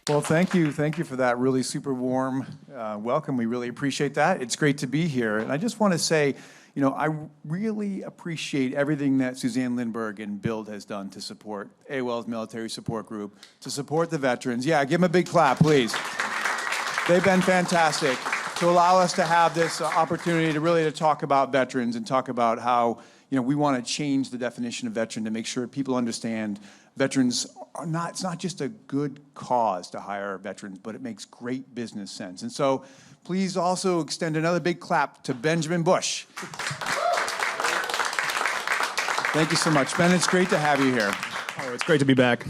Well, thank you. Thank you for that really super warm welcome. We really appreciate that. It's great to be here. And I just want to say, you know, I really appreciate everything that Suzanne Lindberg and Build has done to support AOL's Military Support Group, to support the veterans. Yeah, give them a big clap, please. They've been fantastic to allow us to have this opportunity to really talk about veterans and talk about how, you know, we want to change the definition of veteran to make sure people understand veterans are not, it's not just a good cause to hire veterans, but it makes great business sense. And so please also extend another big clap to Benjamin Busch. Thank you so much, Ben. It's great to have you here. Oh, it's great to be back.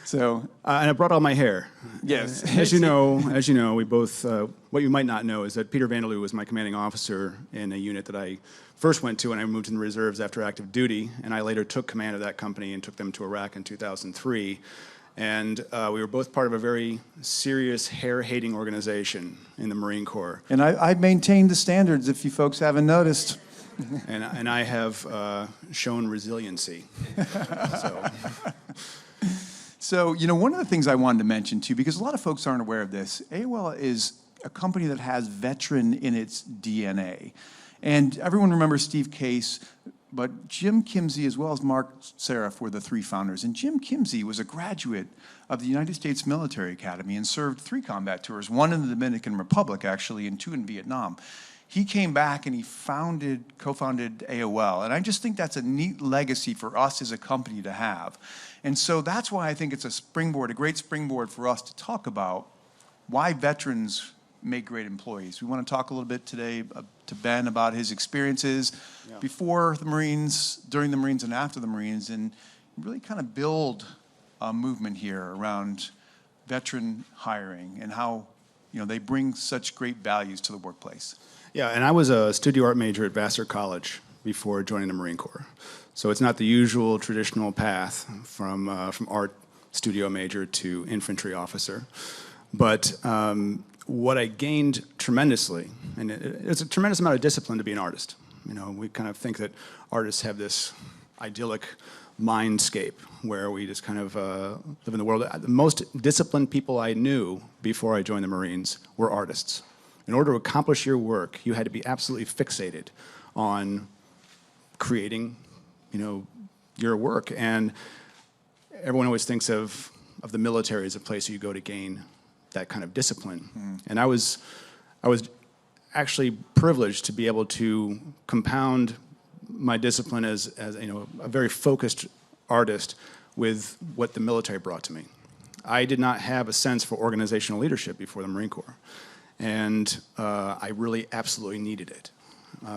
So, and I brought all my hair. Yes. As you know, we both, what you might not know is that Peter Vanderloo was my commanding officer in a unit that I first went to when I moved in the reserves after active duty, and I later took command of that company and took them to Iraq in 2003. And we were both part of a very serious hair-hating organization in the Marine Corps. And I've maintained the standards, if you folks haven't noticed. And I have shown resiliency. So, you know, one of the things I wanted to mention, too, because a lot of folks aren't aware of this, AOL is a company that has veteran in its DNA. And everyone remembers Steve Case, but Jim Kimsey as well as Mark Seraph were the three founders. And Jim Kimsey was a graduate of the United States Military Academy and served 3 combat tours, 1 in the Dominican Republic, actually, and 2 in Vietnam. He came back and he co-founded AOL. And I just think that's a neat legacy for us as a company to have. And so that's why I think it's a springboard, a great springboard for us to talk about why veterans make great employees. We want to talk a little bit today to Ben about his experiences before the Marines, during the Marines, and after the Marines, and really kind of build a movement here around veteran hiring and how, you know, they bring such great values to the workplace. Yeah, and I was a studio art major at Vassar College before joining the Marine Corps. So it's not the usual traditional path from art studio major to infantry officer. But what I gained tremendously, and it's a tremendous amount of discipline to be an artist. You know, we kind of think that artists have this idyllic mindscape where we just kind of live in the world. The most disciplined people I knew before I joined the Marines were artists. In order to accomplish your work, you had to be absolutely fixated on creating, you know, your work. And everyone always thinks of the military as a place you go to gain that kind of discipline. And I was actually privileged to be able to compound my discipline as you know, a very focused artist with what the military brought to me. I did not have a sense for organizational leadership before the Marine Corps. And I really absolutely needed it.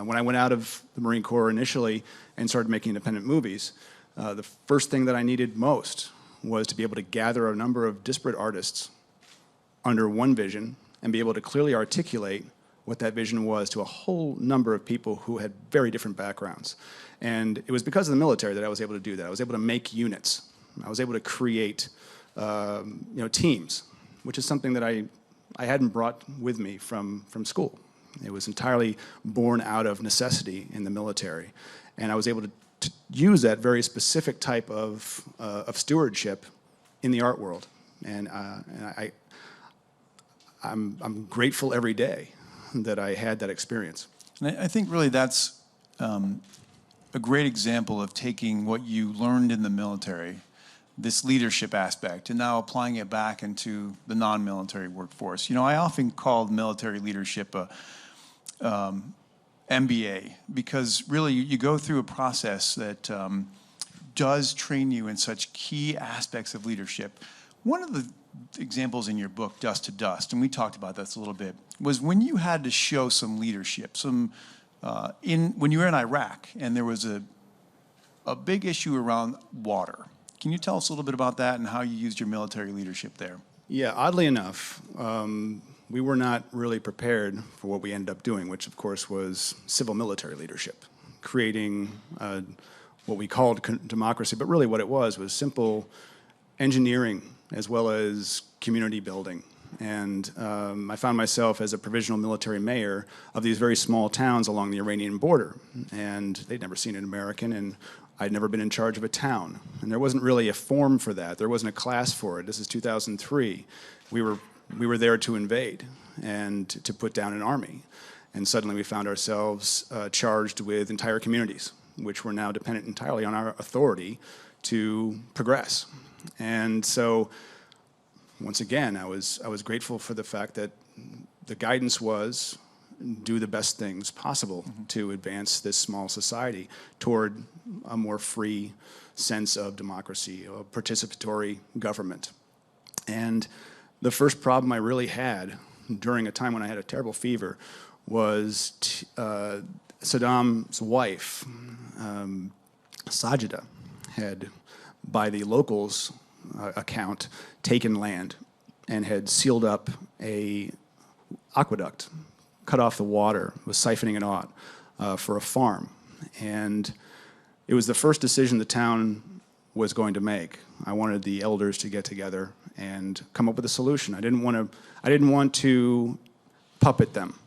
When I went out of the Marine Corps initially and started making independent movies, the first thing that I needed most was to be able to gather a number of disparate artists under one vision and be able to clearly articulate what that vision was to a whole number of people who had very different backgrounds. And it was because of the military that I was able to do that. I was able to make units. I was able to create you know, teams, which is something that I hadn't brought with me from school. It was entirely born out of necessity in the military. And I was able to use that very specific type of stewardship in the art world. And I'm grateful every day that I had that experience. And I think really that's a great example of taking what you learned in the military, this leadership aspect, and now applying it back into the non-military workforce. You know, I often call military leadership a MBA, because really you go through a process that does train you in such key aspects of leadership. One of the examples in your book, Dust to Dust, and we talked about this a little bit, was when you had to show some leadership, when you were in Iraq, and there was a big issue around water. Can you tell us a little bit about that and how you used your military leadership there? Yeah, oddly enough, we were not really prepared for what we ended up doing, which of course was civil military leadership, creating what we called democracy, but really what it was simple engineering as well as community building. And I found myself as a provisional military mayor of these very small towns along the Iranian border, and they'd never seen an American, and I'd never been in charge of a town, and there wasn't really a form for that. There wasn't a class for it. This is 2003. We were there to invade and to put down an army. And suddenly we found ourselves charged with entire communities, which were now dependent entirely on our authority to progress. And so, once again, I was grateful for the fact that the guidance was do the best things possible to advance this small society toward a more free sense of democracy, a participatory government. And the first problem I really had during a time when I had a terrible fever was Saddam's wife, Sajida, had, by the locals' account, taken land and had sealed up a aqueduct, cut off the water, was siphoning it out for a farm. And it was the first decision the town was going to make. I wanted the elders to get together and come up with a solution. I didn't want to puppet them.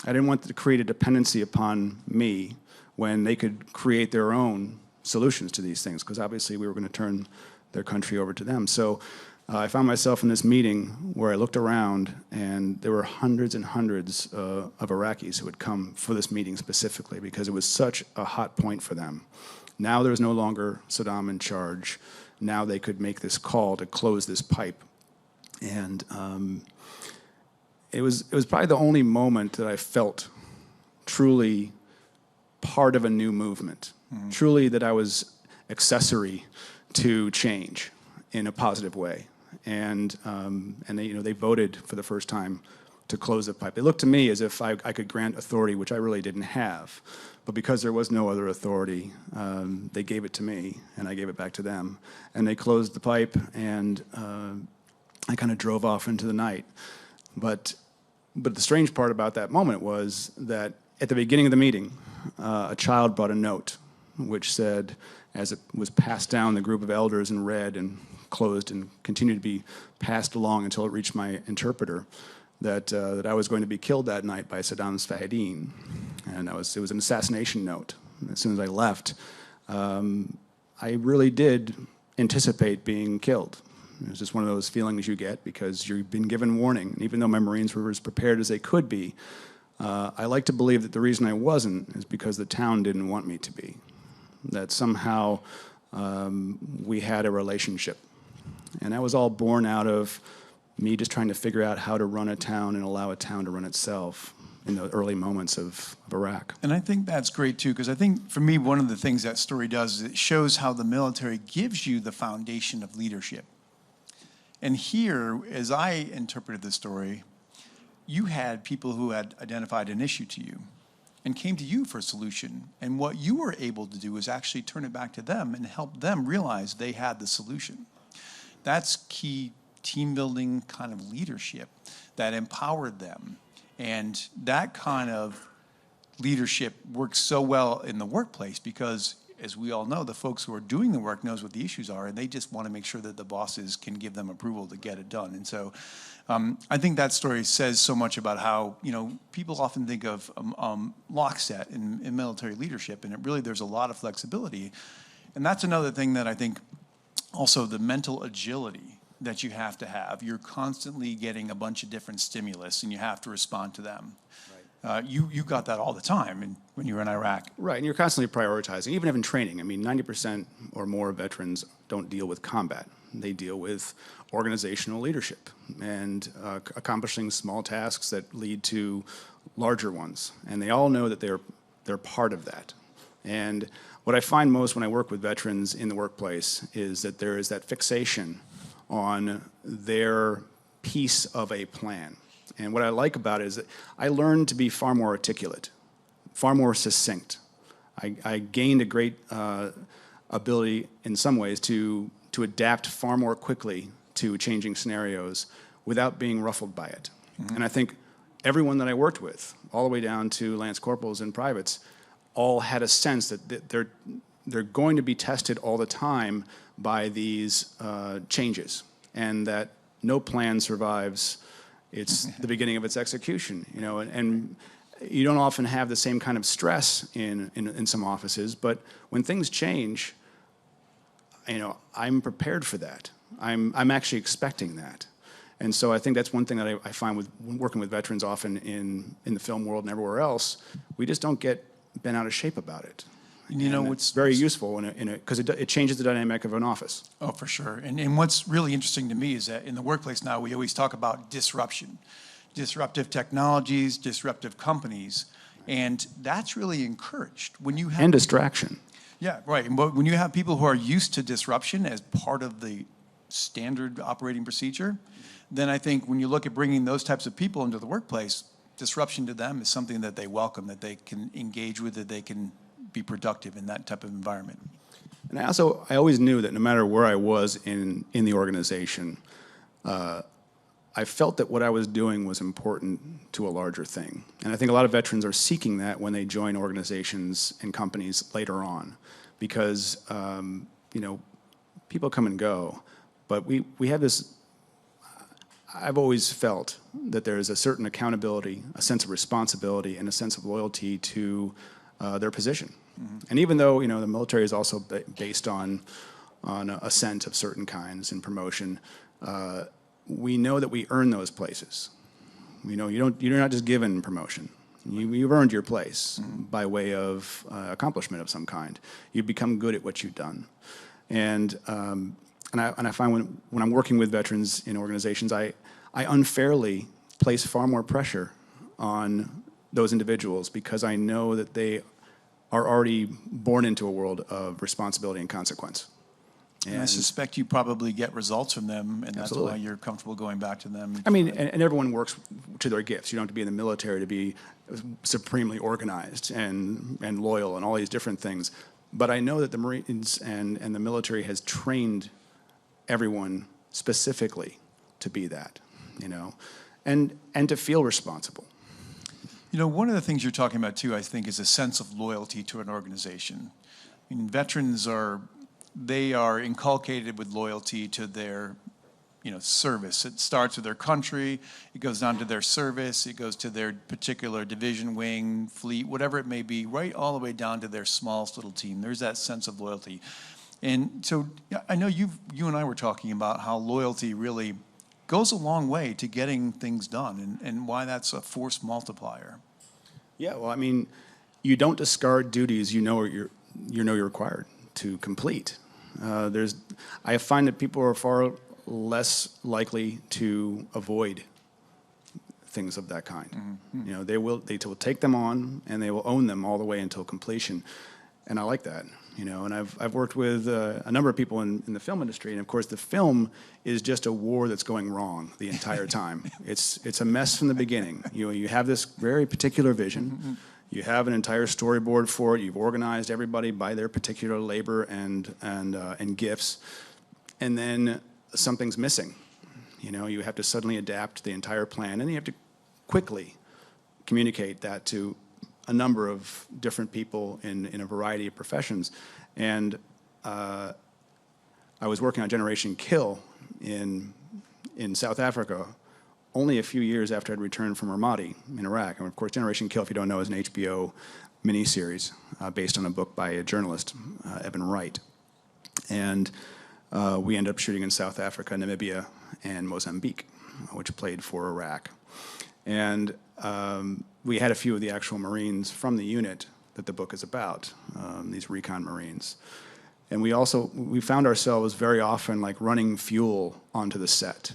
I didn't want to create a dependency upon me when they could create their own solutions to these things, because obviously we were going to turn their country over to them. So I found myself in this meeting where I looked around, and there were hundreds and hundreds of Iraqis who had come for this meeting specifically because it was such a hot point for them. Now there was no longer Saddam in charge. Now they could make this call to close this pipe. And it was probably the only moment that I felt truly part of a new movement, truly that I was accessory to change in a positive way. And they voted for the first time to close the pipe. It looked to me as if I could grant authority, which I really didn't have. But because there was no other authority, they gave it to me, and I gave it back to them. And they closed the pipe, and I kind of drove off into the night. But the strange part about that moment was that at the beginning of the meeting, a child brought a note which said, as it was passed down the group of elders and read and closed and continued to be passed along until it reached my interpreter, that I was going to be killed that night by Saddam's Fahideen. And it was an assassination note. As soon as I left, I really did anticipate being killed. It was just one of those feelings you get because you've been given warning. And even though my Marines were as prepared as they could be, I like to believe that the reason I wasn't is because the town didn't want me to be. That somehow we had a relationship. And that was all born out of me just trying to figure out how to run a town and allow a town to run itself in the early moments of Iraq. And I think that's great too, because I think for me, one of the things that story does is it shows how the military gives you the foundation of leadership. And here, as I interpreted the story, you had people who had identified an issue to you and came to you for a solution. And what you were able to do is actually turn it back to them and help them realize they had the solution. That's key team building kind of leadership that empowered them. And that kind of leadership works so well in the workplace because, as we all know, the folks who are doing the work knows what the issues are, and they just want to make sure that the bosses can give them approval to get it done. And so I think that story says so much about how, people often think of lockstep in military leadership, and there's a lot of flexibility. And that's another thing that I think also the mental agility that you have to have. You're constantly getting a bunch of different stimulus, and you have to respond to them. Right. You got that all the time when you were in Iraq. Right, and you're constantly prioritizing, even in training. I mean, 90% or more of veterans don't deal with combat. They deal with organizational leadership and accomplishing small tasks that lead to larger ones. And they all know that they're part of that. And what I find most when I work with veterans in the workplace is that there is that fixation on their piece of a plan. And what I like about it is that I learned to be far more articulate, far more succinct. I gained a great ability in some ways to adapt far more quickly to changing scenarios without being ruffled by it. Mm-hmm. And I think everyone that I worked with, all the way down to lance corporals and privates, all had a sense that they're going to be tested all the time by these changes, and that no plan survives the beginning of its execution. And you don't often have the same kind of stress in some offices, but when things change, I'm prepared for that. I'm actually expecting that. And so I think that's one thing that I find with working with veterans often in the film world and everywhere else, we just don't get bent out of shape about it. It's very useful because it changes the dynamic of an office. Oh, for sure. And what's really interesting to me is that in the workplace now, we always talk about disruption, disruptive technologies, disruptive companies, and that's really encouraged when you have... And distraction. Yeah, right. But when you have people who are used to disruption as part of the standard operating procedure, then I think when you look at bringing those types of people into the workplace, disruption to them is something that they welcome, that they can engage with, that they can be productive in that type of environment. And I always knew that no matter where I was in the organization, I felt that what I was doing was important to a larger thing. And I think a lot of veterans are seeking that when they join organizations and companies later on, because people come and go, but we have this. I've always felt that there is a certain accountability, a sense of responsibility, and a sense of loyalty to their position. Mm-hmm. And even though the military is also based on ascent of certain kinds and promotion, we know that we earn those places. You're not just given promotion. You've earned your place by way of accomplishment of some kind. You become good at what you've done, and I find when I'm working with veterans in organizations, I unfairly place far more pressure on those individuals because I know that they are already born into a world of responsibility and consequence. And I suspect you probably get results from them, and that's Absolutely. why you're comfortable going back to them. I mean, and everyone works to their gifts. You don't have to be in the military to be supremely organized and loyal and all these different things. But I know that the Marines and the military has trained everyone specifically to be that, and to feel responsible. One of the things you're talking about too, I think, is a sense of loyalty to an organization. I mean, veterans are inculcated with loyalty to their, service. It starts with their country, it goes down to their service, it goes to their particular division, wing, fleet, whatever it may be, right all the way down to their smallest little team. There's that sense of loyalty. And so I know you and I were talking about how loyalty really goes a long way to getting things done, and why that's a force multiplier. Yeah, well, I mean, you don't discard duties you're required to complete. I find that people are far less likely to avoid things of that kind. Mm-hmm. They will take them on and they will own them all the way until completion, and I like that. And I've worked with a number of people in the film industry, and of course the film is just a war that's going wrong the entire time. It's a mess from the beginning. You have this very particular vision. Mm-hmm. You have an entire storyboard for it. You've organized everybody by their particular labor and gifts, and then something's missing. You have to suddenly adapt the entire plan, and you have to quickly communicate that to a number of different people in a variety of professions. And I was working on Generation Kill in South Africa only a few years after I'd returned from Ramadi in Iraq. And of course, Generation Kill, if you don't know, is an HBO miniseries based on a book by a journalist, Evan Wright. And we ended up shooting in South Africa, Namibia, and Mozambique, which played for Iraq. And we had a few of the actual Marines from the unit that the book is about, these recon Marines. And we found ourselves very often like running fuel onto the set,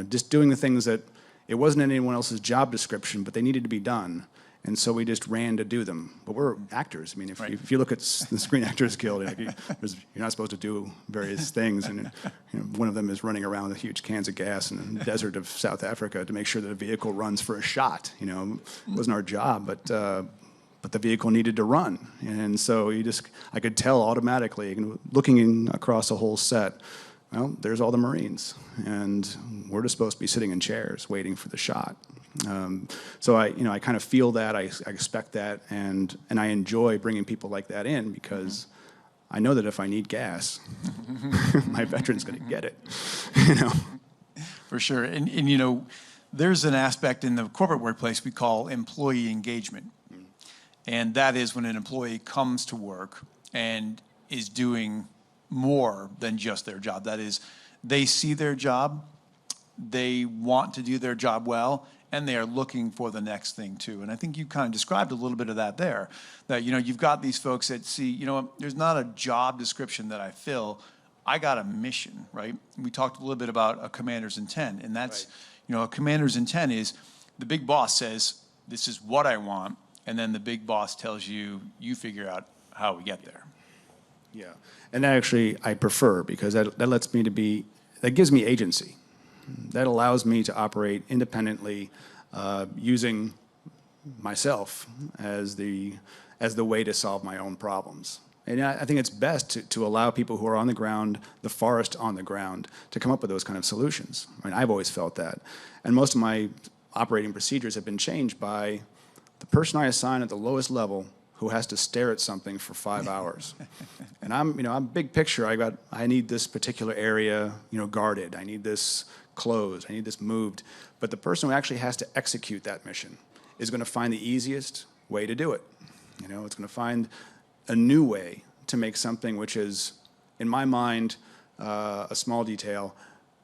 just doing the things that it wasn't in anyone else's job description, but they needed to be done. And so we just ran to do them. But we're actors. I mean, if you look at the Screen Actors Guild, you're not supposed to do various things. And one of them is running around with huge cans of gas in the desert of South Africa to make sure that a vehicle runs for a shot. It wasn't our job, but the vehicle needed to run. And so I could tell automatically, looking across a whole set, well, there's all the Marines, and we're just supposed to be sitting in chairs waiting for the shot. So I kind of feel that, I expect that, and I enjoy bringing people like that in because I know that if I need gas, my veteran's going to get it. For sure, and there's an aspect in the corporate workplace we call employee engagement, and that is when an employee comes to work and is doing more than just their job. That is, they see their job, they want to do their job well, and they are looking for the next thing too. And I think you kind of described a little bit of that there, that, you know, you've got these folks that see, you know, there's not a job description that I fill, I got a mission, right? We talked a little bit about a commander's intent, and that's, Right. you know, a commander's intent is the big boss says, this is what I want, and then the big boss tells you, you figure out how we get there. Yeah, and that actually I prefer, because that lets me that gives me agency. That allows me to operate independently, using myself as the way to solve my own problems. And I think it's best to allow people who are on the ground, the forest on the ground, to come up with those kind of solutions. I mean, I've always felt that. And most of my operating procedures have been changed by the person I assign at the lowest level who has to stare at something for 5 hours. And I'm big picture. I need this particular area, guarded. I need this closed. I need this moved. But the person who actually has to execute that mission is going to find the easiest way to do it. It's going to find a new way to make something which is, in my mind, a small detail,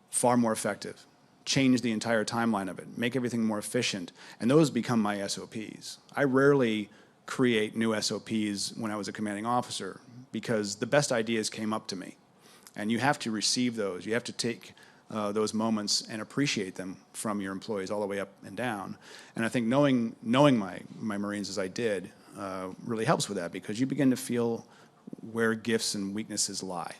far more effective. Change the entire timeline of it, make everything more efficient, and those become my SOPs. I rarely create new SOPs when I was a commanding officer, because the best ideas came up to me, and you have to receive those. You have to take those moments and appreciate them from your employees all the way up and down. And I think knowing my Marines as I did really helps with that, because you begin to feel where gifts and weaknesses lie.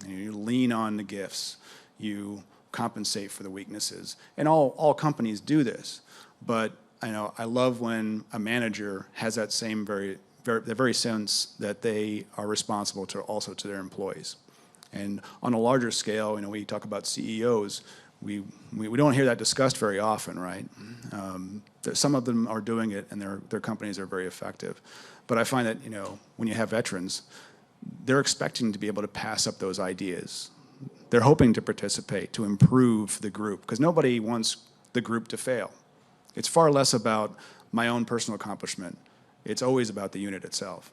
You lean on the gifts. You compensate for the weaknesses. And all companies do this. But I love when a manager has that same the very sense that they are responsible also to their employees. And on a larger scale, we talk about CEOs. We don't hear that discussed very often, right? Some of them are doing it, and their companies are very effective. But I find that when you have veterans, they're expecting to be able to pass up those ideas. They're hoping to participate, to improve the group, because nobody wants the group to fail. It's far less about my own personal accomplishment. It's always about the unit itself.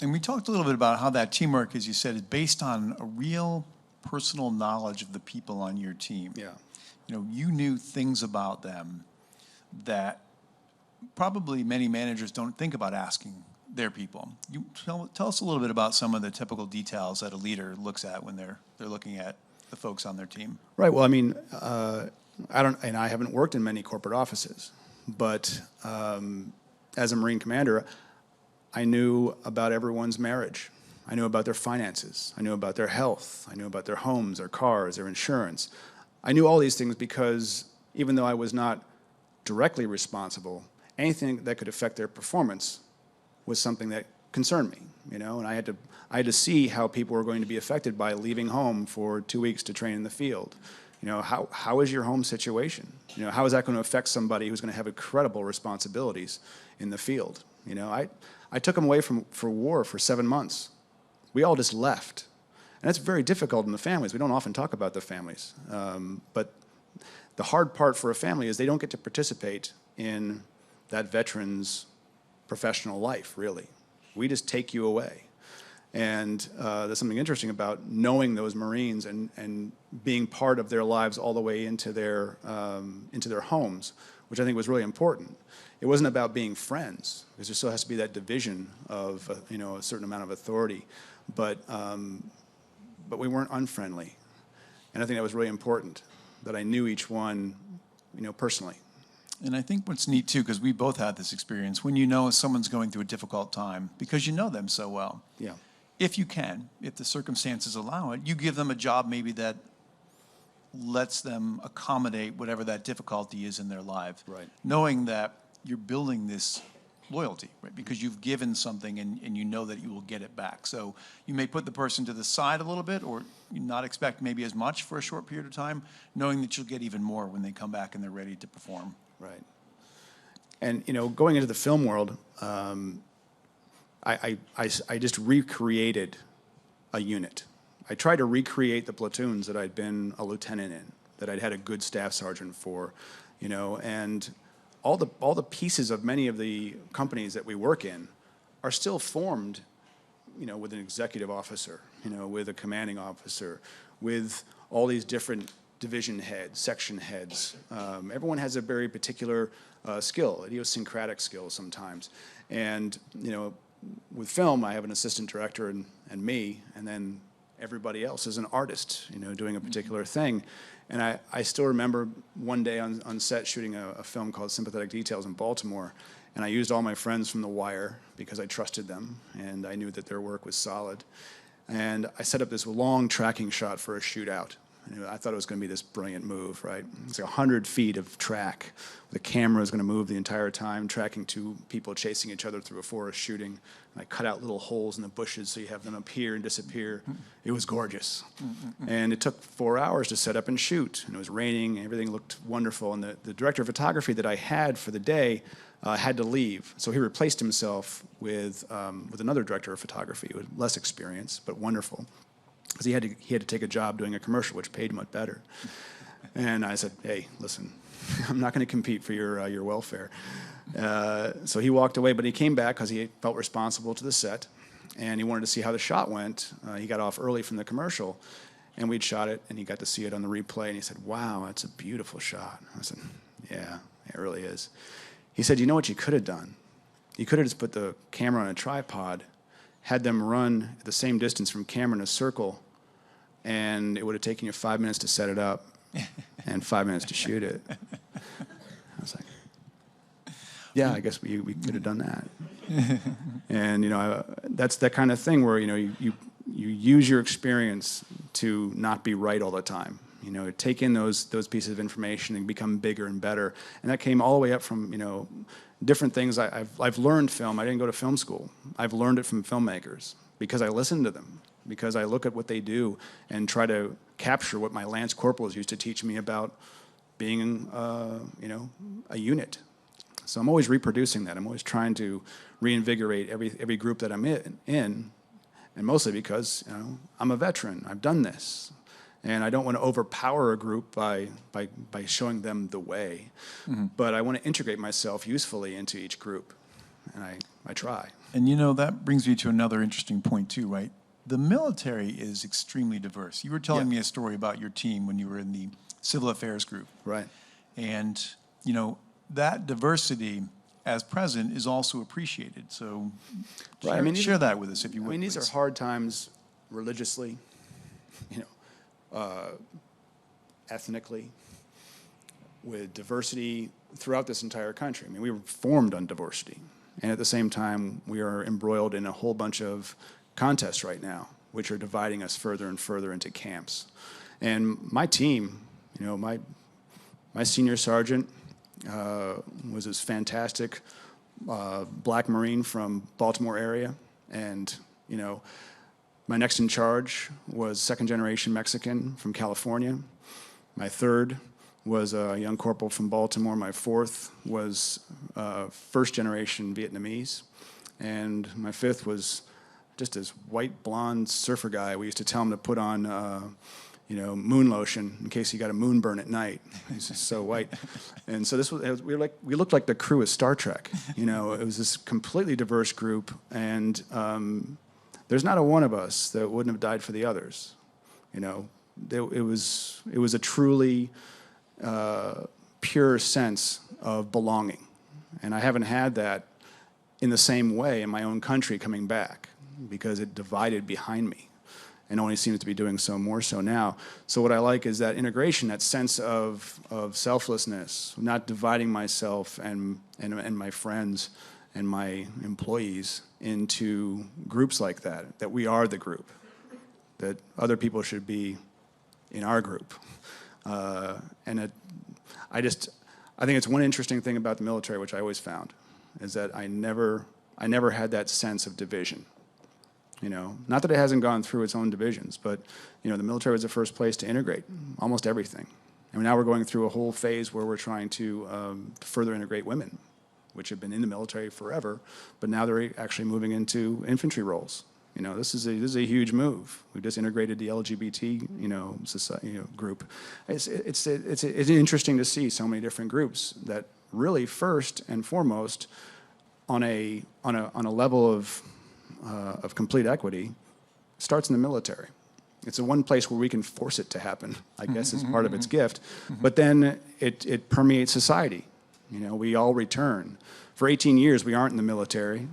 And we talked a little bit about how that teamwork, as you said, is based on a real personal knowledge of the people on your team. Yeah. You knew things about them that probably many managers don't think about asking their people. You tell us a little bit about some of the typical details that a leader looks at when they're looking at the folks on their team. Right. Well, I haven't worked in many corporate offices, but as a Marine commander, I knew about everyone's marriage. I knew about their finances. I knew about their health. I knew about their homes, their cars, their insurance. I knew all these things because even though I was not directly responsible, anything that could affect their performance was something that concerned me, and I had to see how people were going to be affected by leaving home for 2 weeks to train in the field. How is your home situation? How is that going to affect somebody who's going to have incredible responsibilities in the field? I took them away for war for 7 months. We all just left. And that's very difficult in the families. We don't often talk about the families. But the hard part for a family is they don't get to participate in that veteran's professional life, really. We just take you away. And there's something interesting about knowing those Marines and being part of their lives all the way into their homes, which I think was really important. It wasn't about being friends, because there still has to be that division of a certain amount of authority, but we weren't unfriendly, and I think that was really important, that I knew each one, personally. And I think what's neat too, because we both had this experience, when someone's going through a difficult time, because you know them so well. Yeah. If the circumstances allow it, you give them a job maybe that lets them accommodate whatever that difficulty is in their life. Right. Knowing that you're building this loyalty, right? Because you've given something and you know that you will get it back. So you may put the person to the side a little bit, or you not expect maybe as much for a short period of time, knowing that you'll get even more when they come back and they're ready to perform. Right. And, going into the film world, I just recreated a unit. I tried to recreate the platoons that I'd been a lieutenant in, that I'd had a good staff sergeant for, and all the pieces of many of the companies that we work in are still formed with an executive officer, with a commanding officer, with all these different division heads, section heads. Everyone has a very particular skill, idiosyncratic skill sometimes. And, with film, I have an assistant director and me, and then everybody else is an artist, doing a particular thing. And I still remember one day on set shooting a film called Sympathetic Details in Baltimore, and I used all my friends from The Wire because I trusted them, and I knew that their work was solid. And I set up this long tracking shot for a shootout. I thought it was going to be this brilliant move, right? It's like 100 feet of track. The camera is going to move the entire time, tracking two people chasing each other through a forest shooting. And I cut out little holes in the bushes so you have them appear and disappear. It was gorgeous. And it took 4 hours to set up and shoot. And it was raining, and everything looked wonderful. And the director of photography that I had for the day had to leave. So he replaced himself with another director of photography with less experience, but wonderful. Because he had to take a job doing a commercial, which paid much better. And I said, hey, listen, I'm not going to compete for your welfare. So he walked away, but he came back because he felt responsible to the set, and he wanted to see how the shot went. He got off early from the commercial, and we'd shot it, and he got to see it on the replay, and he said, wow, that's a beautiful shot. I said, yeah, it really is. He said, you know what you could have done? You could have just put the camera on a tripod, had them run at the same distance from camera in a circle, and it would have taken you 5 minutes to set it up and 5 minutes to shoot it. I was like, yeah, I guess we could have done that. And that's that kind of thing where you use your experience to not be right all the time. Take in those pieces of information and become bigger and better. And that came all the way up from different things. I've learned film. I didn't go to film school. I've learned it from filmmakers because I listen to them, because I look at what they do and try to capture what my Lance corporals used to teach me about being, a unit. So I'm always reproducing that. I'm always trying to reinvigorate every group that I'm in, and mostly because I'm a veteran. I've done this. And I don't want to overpower a group by showing them the way, but I want to integrate myself usefully into each group, and I try. And that brings me to another interesting point too, right? The military is extremely diverse. You were telling me a story about your team when you were in the civil affairs group. Right. And, that diversity as present is also appreciated. So share that with us if you would, these are hard times religiously, ethnically, with diversity throughout this entire country. We were formed on diversity. And at the same time, we are embroiled in a whole bunch of contests right now, which are dividing us further and further into camps. And my team, my senior sergeant was this fantastic black Marine from Baltimore area. And, my next in charge was second-generation Mexican from California. My third was a young corporal from Baltimore. My fourth was first-generation Vietnamese. And my fifth was just this white, blonde surfer guy. We used to tell him to put on, moon lotion in case he got a moonburn at night. He's just so white. And so we looked like the crew of Star Trek. It was this completely diverse group, and there's not a one of us that wouldn't have died for the others. It was a truly pure sense of belonging, and I haven't had that in the same way in my own country coming back, because it divided behind me, and only seems to be doing so more so now. So what I like is that integration, that sense of selflessness, not dividing myself and my friends and my employees into groups like that we are the group, that other people should be in our group. I think it's one interesting thing about the military, which I always found, is that I never had that sense of division. Not that it hasn't gone through its own divisions, but the military was the first place to integrate almost everything. And now we're going through a whole phase where we're trying to further integrate women, which have been in the military forever, but now they're actually moving into infantry roles. This is a huge move. We've just integrated the LGBT, society, group. It's interesting to see so many different groups that really first and foremost on a level of of complete equity starts in the military. It's the one place where we can force it to happen, I guess, as part of its gift. But then it permeates society. You know, we all return. For 18 years, we aren't in the military.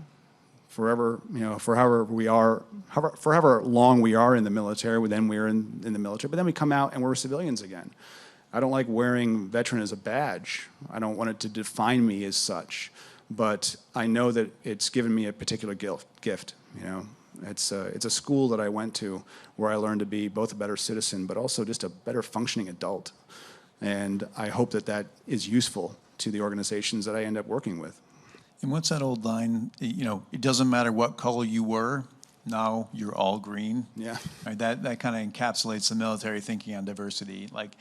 Forever, you know, for however long we are in the military, then we're in the military. But then we come out and we're civilians again. I don't like wearing veteran as a badge. I don't want it to define me as such. But I know that it's given me a particular gift. You know, it's a school that I went to where I learned to be both a better citizen, but also just a better functioning adult. And I hope that that is useful to the organizations that I end up working with. And what's that old line? You know, it doesn't matter what color you were, now you're all green. Yeah. Right? That kind of encapsulates the military thinking on diversity. Like,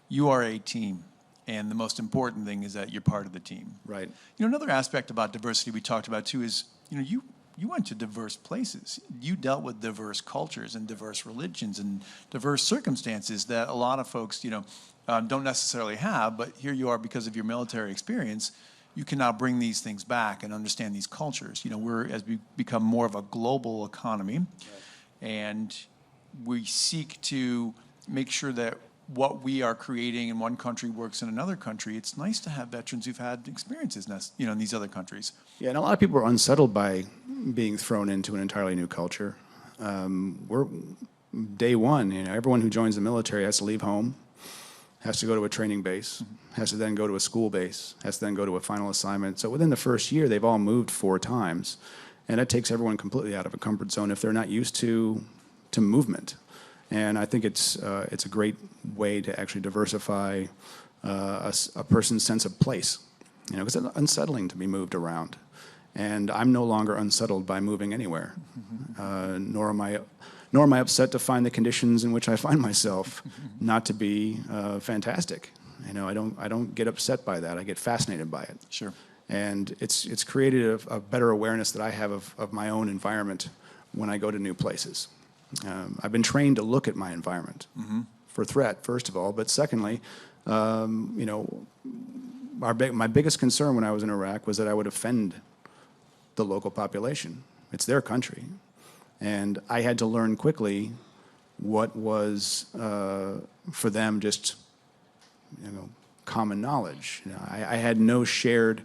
you are a team, and the most important thing is that you're part of the team. Right. You know, another aspect about diversity we talked about too is, you know, you went to diverse places. You dealt with diverse cultures and diverse religions and diverse circumstances that a lot of folks, you know, don't necessarily have, but here you are because of your military experience. You can now bring these things back and understand these cultures. You know, as we become more of a global economy, right, and we seek to make sure that what we are creating in one country works in another country, it's nice to have veterans who've had experiences, you know, in these other countries. Yeah, and a lot of people are unsettled by being thrown into an entirely new culture. We're day one, you know, everyone who joins the military has to leave home, has to go to a training base, has to then go to a school base, has to then go to a final assignment. So within the first year, they've all moved 4 times. And that takes everyone completely out of a comfort zone if they're not used to movement. And I think it's a great way to actually diversify a person's sense of place. You know, because it's unsettling to be moved around. And I'm no longer unsettled by moving anywhere, nor am I upset to find the conditions in which I find myself not to be fantastic. You know, I don't get upset by that. I get fascinated by it. Sure. And it's created a better awareness that I have of my own environment when I go to new places. I've been trained to look at my environment for threat, first of all, but secondly, you know, my biggest concern when I was in Iraq was that I would offend the local population. It's their country. And I had to learn quickly what was, for them, just, you know, common knowledge. You know, I had no shared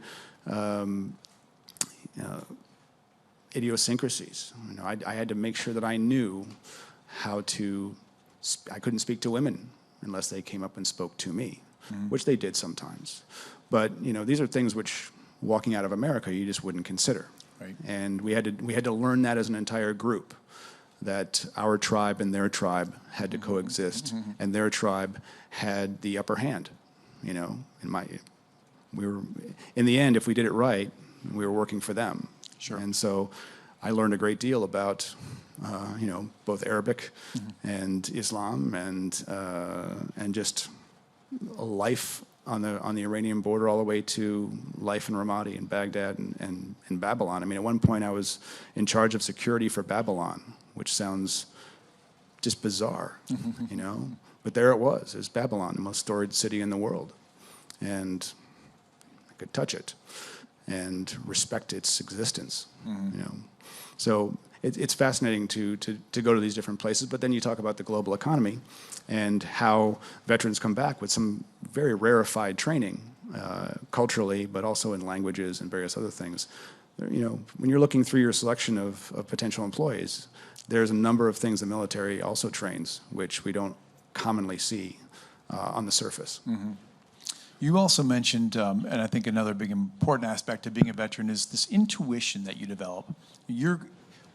idiosyncrasies. You know, I had to make sure that I knew how to. I couldn't speak to women unless they came up and spoke to me, which they did sometimes. But you know, these are things which, walking out of America, you just wouldn't consider. Right. And we had to learn that as an entire group, that our tribe and their tribe had to coexist, and their tribe had the upper hand. You know, in the end, if we did it right, we were working for them. Sure. And so, I learned a great deal about, you know, both Arabic and Islam, and just life on the Iranian border, all the way to life in Ramadi and Baghdad and Babylon. I mean, at one point I was in charge of security for Babylon, which sounds just bizarre, you know? But there it was Babylon, the most storied city in the world. And I could touch it and respect its existence, you know? So it's fascinating to go to these different places, but then you talk about the global economy and how veterans come back with some very rarefied training, culturally, but also in languages and various other things. You know, when you're looking through your selection of potential employees, there's a number of things the military also trains, which we don't commonly see on the surface. You also mentioned, and I think another big important aspect of being a veteran is this intuition that you develop.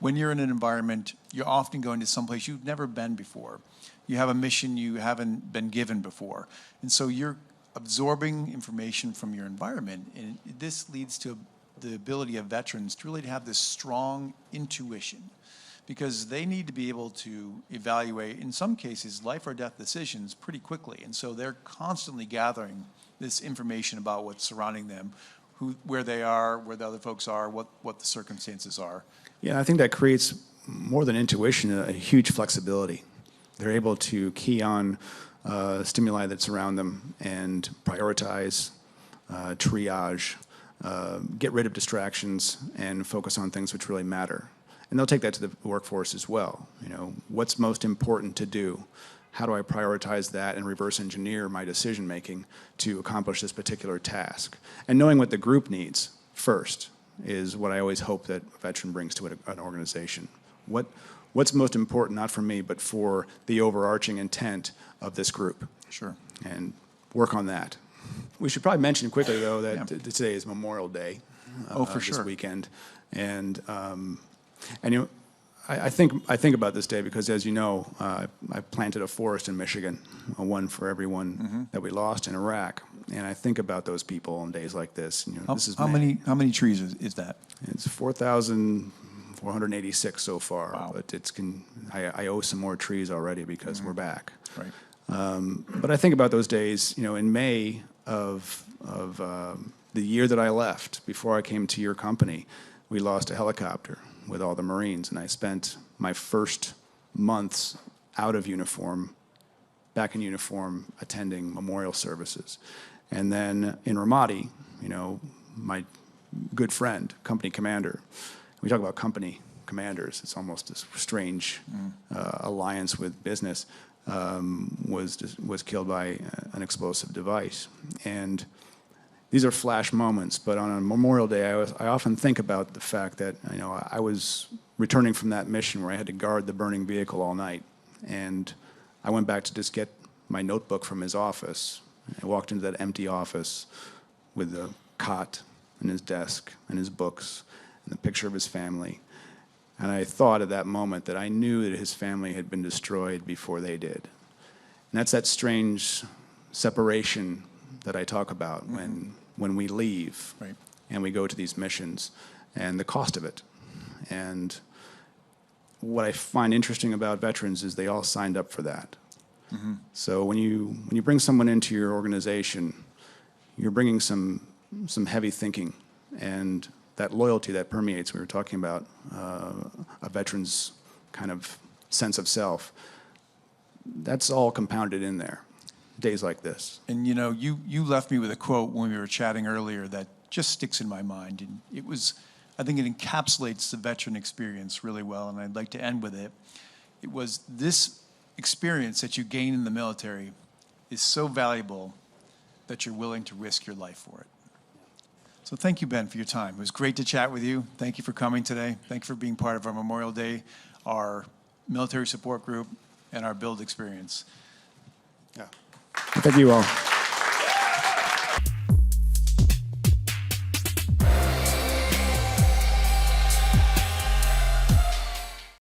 When you're in an environment, you're often going to someplace you've never been before. You have a mission you haven't been given before. And so you're absorbing information from your environment. And this leads to the ability of veterans to really have this strong intuition, because they need to be able to evaluate, in some cases, life or death decisions pretty quickly. And so they're constantly gathering this information about what's surrounding them, where they are, where the other folks are, what the circumstances are. Yeah, I think that creates, more than intuition, a huge flexibility. They're able to key on stimuli that surround them and prioritize, triage, get rid of distractions, and focus on things which really matter. And they'll take that to the workforce as well. What's most important to do? How do I prioritize that and reverse engineer my decision making to accomplish this particular task? And knowing what the group needs first is what I always hope that a veteran brings to an organization. What's most important, not for me, but for the overarching intent of this group? Sure. And work on that. We should probably mention quickly, though, that today is Memorial Day. For sure. This weekend. And I think about this day because, as you know, I planted a forest in Michigan, one for everyone that we lost in Iraq. And I think about those people on days like this. This is how many trees is that? It's 4,486 so far. Wow. But I owe some more trees already because we're back. Right. But I think about those days. In May of the year that I left, before I came to your company, we lost a helicopter with all the Marines, and I spent my first months out of uniform, back in uniform, attending memorial services. And then in Ramadi, my good friend, company commander, we talk about company commanders, it's almost a strange alliance with business, was killed by an explosive device. And these are flash moments, but on a Memorial Day, I often think about the fact that I was returning from that mission where I had to guard the burning vehicle all night, and I went back to just get my notebook from his office. I walked into that empty office with the cot and his desk and his books and the picture of his family, and I thought at that moment that I knew that his family had been destroyed before they did. And that's that strange separation that I talk about when we leave and we go to these missions and the cost of it. And what I find interesting about veterans is they all signed up for that. So when you bring someone into your organization, you're bringing some heavy thinking and that loyalty that permeates. We were talking about a veteran's kind of sense of self. That's all compounded in there. Days like this. And you left me with a quote when we were chatting earlier that just sticks in my mind. And I think it encapsulates the veteran experience really well, and I'd like to end with it. It was this experience that you gain in the military is so valuable that you're willing to risk your life for it. So thank you, Ben, for your time. It was great to chat with you. Thank you for coming today. Thank you for being part of our Memorial Day, our military support group, and our build experience. Thank you all.